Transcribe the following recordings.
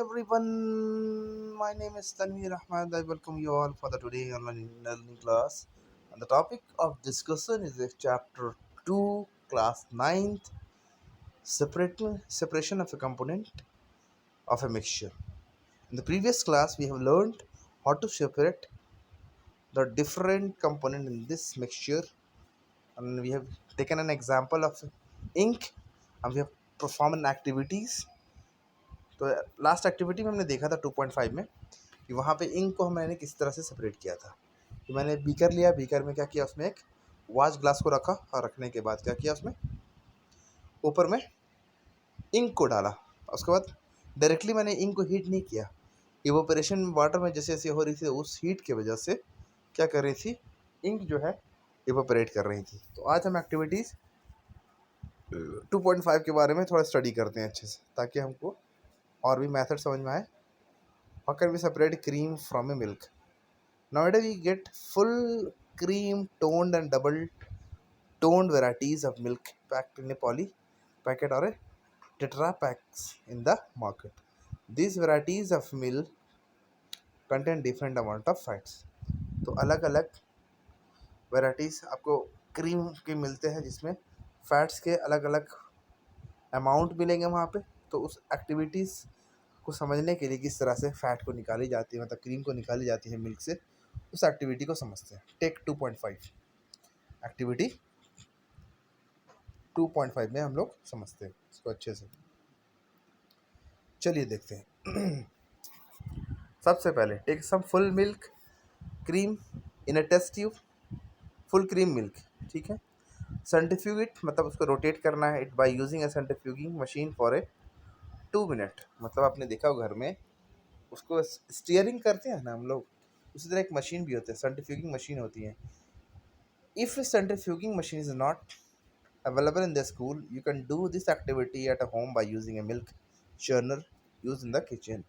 everyone. My name is Tanveer Ahmad. I welcome you all for the today online learning class. And the topic of discussion is the chapter 2, class ninth, separation of a component of a mixture. In the previous class, we have learned how to separate the different component in this mixture, and we have taken an example of ink, and we have performed activities. तो last activity में हमने देखा था 2.5 में कि वहाँ पे ink को मैंने किस तरह से सेपरेट किया था। कि मैंने बीकर लिया, बीकर में क्या किया, उसमें एक वॉश ग्लास को रखा और रखने के बाद क्या किया, उसमें ऊपर में इंक को डाला। उसके बाद डायरेक्टली मैंने इंक को हीट नहीं किया, इवोपरेशन वाटर में जैसे जैसे हो रही थी उस हीट की वजह से क्या कर रही थी, इंक जो है इवोपरेट कर रही थी। तो आज हम एक्टिविटीज़ 2.5 के बारे में थोड़ा स्टडी करते हैं अच्छे से, ताकि हमको और भी मेथड समझ में आए। How can we separate cream from a milk? Nowadays we get full cream toned and double toned varieties of milk packed in a poly packet or a tetra packs in the market. These varieties of milk contain different amount of fats. तो अलग अलग varieties आपको cream के मिलते हैं जिसमें fats के अलग अलग अमाउंट मिलेंगे वहाँ पे। तो उस एक्टिविटीज़ को समझने के लिए किस तरह से फ़ैट को निकाली जाती है, मतलब क्रीम को निकाली जाती है मिल्क से, उस एक्टिविटी को समझते हैं। टेक 2.5 एक्टिविटी 2.5 में हम लोग समझते हैं इसको अच्छे से। चलिए देखते हैं। सबसे पहले take some full milk cream in a test tube, full cream milk, ठीक है। सेंट्रीफ्यूग इट, मतलब उसको रोटेट करना है, it by using a centrifuging machine for a 2 minute. मतलब आपने देखा हो घर में उसको स्टीयरिंग करते हैं ना हम लोग, उसी तरह एक मशीन भी होती है, सेंट्रीफ्यूगिंग मशीन होती है। If centrifuging machine is not available in the school, you can do this activity at a home by using a milk churner used in the kitchen,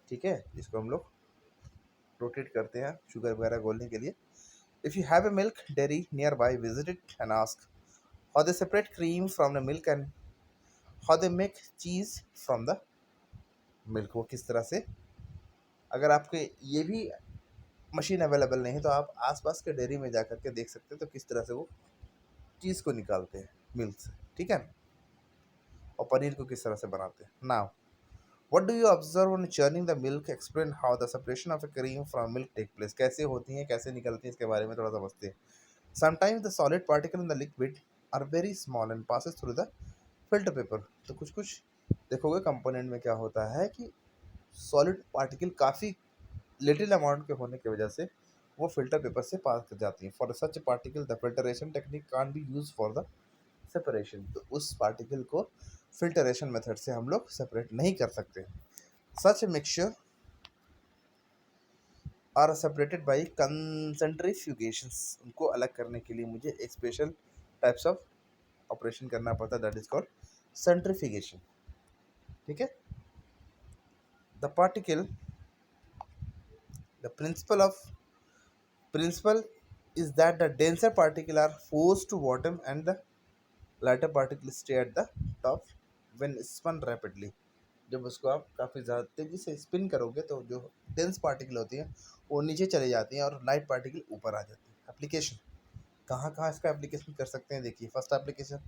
ठीक है। इसको हम लोग रोटेट करते हैं शुगर वगैरह घोलने के लिए। If you have a milk dairy near by, visit it and ask how they separate cream from the milk and how they make cheese from the milk. वो किस तरह से, अगर आपके ये भी मशीन अवेलेबल नहीं है तो आप आसपास के डेयरी में जा कर के देख सकते हैं, तो किस तरह से वो चीज़ को निकालते हैं मिल्क से, ठीक है। और पनीर को किस तरह से बनाते हैं। Now what do you observe when churning the milk? Explain how the separation of a cream from milk take place. कैसे होती हैं, कैसे निकलती हैं, इसके बारे में थोड़ा समझते हैं। Sometimes the solid particle in the liquid are very small and passes through the filter paper. तो कुछ कुछ देखोगे कंपोनेंट में क्या होता है कि सॉलिड पार्टिकल काफ़ी लिटिल अमाउंट के होने की वजह से वो फिल्टर पेपर से पास कर जाती हैं। For such particle the filtration technique can be use for the separation. तो उस पार्टिकल को फिल्टरेशन मेथड से हम लोग सेपरेट नहीं कर सकते। सच मिक्सचर आर सेपरेटेड बाई कंसेंट्रीफ्यूगेशंस। उनको अलग करने के लिए मुझे एक स्पेशल टाइप्स ऑफ ऑपरेशन करना पड़ता है, दैट इज कॉल्ड सेंट्रीफ्यूगेशन, ठीक है। The particle, the principle is that the denser particle are forced to bottom and the lighter particles stay at the top when spun rapidly. जब उसको आप काफ़ी ज़्यादा तेज़ी से स्पिन करोगे तो जो डेंस पार्टिकल होती हैं वो नीचे चले जाती हैं और लाइट पार्टिकल ऊपर आ जाती है। एप्लीकेशन, कहाँ कहाँ इसका एप्लीकेशन कर सकते हैं, देखिए। First application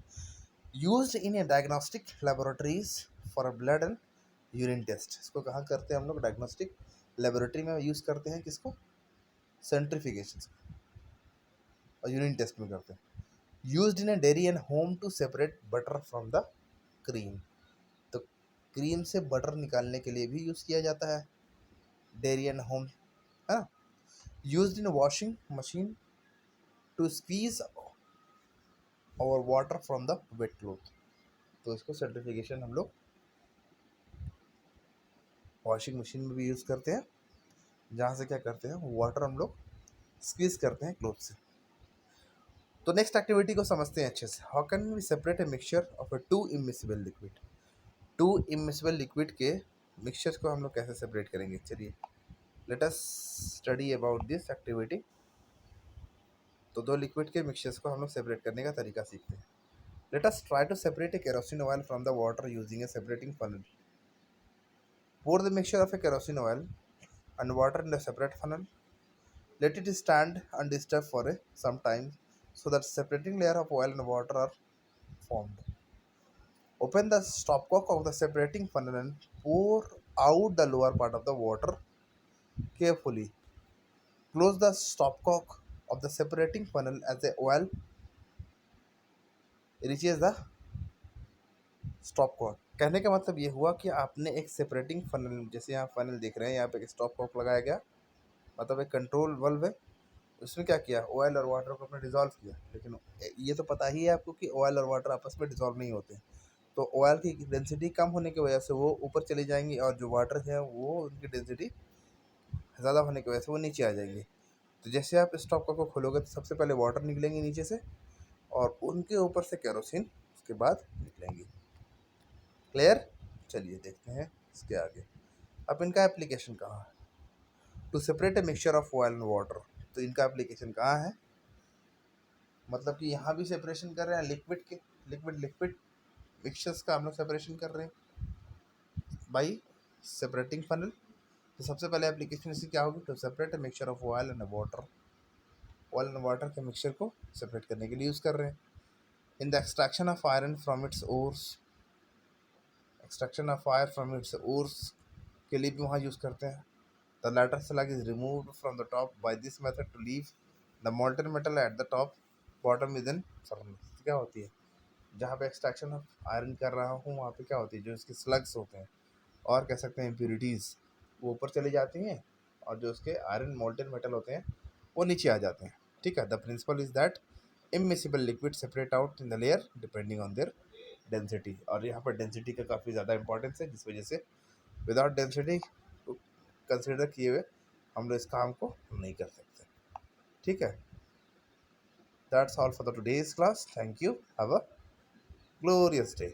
used in a diagnostic laboratories for blood and urine test. इसको कहाँ करते हैं हम लोग, डायग्नोस्टिक लेबोरेटरी में यूज़ करते हैं। किसको? सेंट्रीफिकेशन। और यूरिन टेस्ट में करते हैं। Used in a dairy and home to separate butter from the cream. तो क्रीम से बटर निकालने के लिए भी यूज़ किया जाता है, डेयरी एंड होम, है ना। Used in washing machine to squeeze out water from the wet cloth. तो इसको सर्टिफिकेशन हम लोग वॉशिंग मशीन में भी यूज़ करते हैं, जहाँ से क्या करते हैं, वाटर हम लोग स्क्वीज करते हैं क्लोथ से। तो नेक्स्ट एक्टिविटी को समझते हैं अच्छे से। How can we separate a mixture of a two immiscible liquid? Two immiscible liquid के मिक्सचर्स को हम लोग कैसे सेपरेट करेंगे, चलिए let us study about this activity. तो दो लिक्विड के मिक्सचर्स को हम लोग सेपरेट करने का तरीका सीखते हैं। Let us try to separate a kerosene oil from the water using a separating funnel. Pour the mixture of a kerosene oil and water in a separate funnel. Let it stand undisturbed for some time so that separating layer of oil and water are formed. Open the stopcock of the separating funnel and pour out the lower part of the water carefully. Close the stopcock of the separating funnel as the oil reaches the stopcock. कहने का मतलब ये हुआ कि आपने एक separating funnel, जैसे यहाँ फनल देख रहे हैं, यहाँ पे एक स्टॉपकॉक लगाया गया, मतलब एक कंट्रोल वल्व है। उसमें क्या किया, ऑयल और वाटर को आपने डिजॉल्व किया। लेकिन ये तो पता ही है आपको कि ऑयल और वाटर आपस में डिजॉल्व नहीं होते। तो ऑयल की डेंसिटी कम होने की वजह से वो ऊपर चली जाएंगी और जो वाटर है वो उनकी डेंसिटी ज़्यादा होने की वजह से वो नीचे आ जाएंगे। तो जैसे आप स्टॉपकॉक को खोलोगे तो सबसे पहले वाटर निकलेंगे नीचे से और उनके ऊपर से केरोसिन उसके बाद निकलेंगी। क्लियर? चलिए देखते हैं इसके आगे। अब इनका एप्लीकेशन कहाँ है? To separate a mixture of oil and water. तो इनका एप्लीकेशन कहाँ है? मतलब कि यहाँ भी सेपरेशन कर रहे हैं लिक्विड के, लिक्विड मिक्सचर्स का हम लोग सेपरेशन कर रहे हैं बाई सेपरेटिंग फनल। तो सबसे पहले एप्लीकेशन इसकी क्या होगी? To separate a mixture of oil and water. Oil and water के मिक्सचर को सेपरेट करने के लिए यूज़ कर रहे हैं। In the extraction of iron from its ores, extraction of fire from its ores के लिए भी वहाँ यूज़ करते हैं। The latter slag is removed from the top by this method to leave the molten metal at the top bottom is in furnace। क्या होती है, जहाँ पे एक्सट्रैक्शन ऑफ आयरन कर रहा हूँ वहाँ पे क्या होती है, जो इसके स्लग्स होते हैं और कह सकते हैं इम्प्योरिटीज़, वो ऊपर चली जाती हैं और जो उसके आयरन मोल्टन मेटल होते हैं वो नीचे आ जाते हैं। ठीक है। The principle is that immiscible liquid separate out in the layer depending on their density. और यहाँ पर डेंसिटी का काफ़ी ज़्यादा इंपॉर्टेंस है, जिस वजह से विदाउट डेंसिटी कंसिडर किए हुए हम लोग इस काम को नहीं कर सकते। ठीक है। That's all for the today's class. Thank you. Have a glorious day.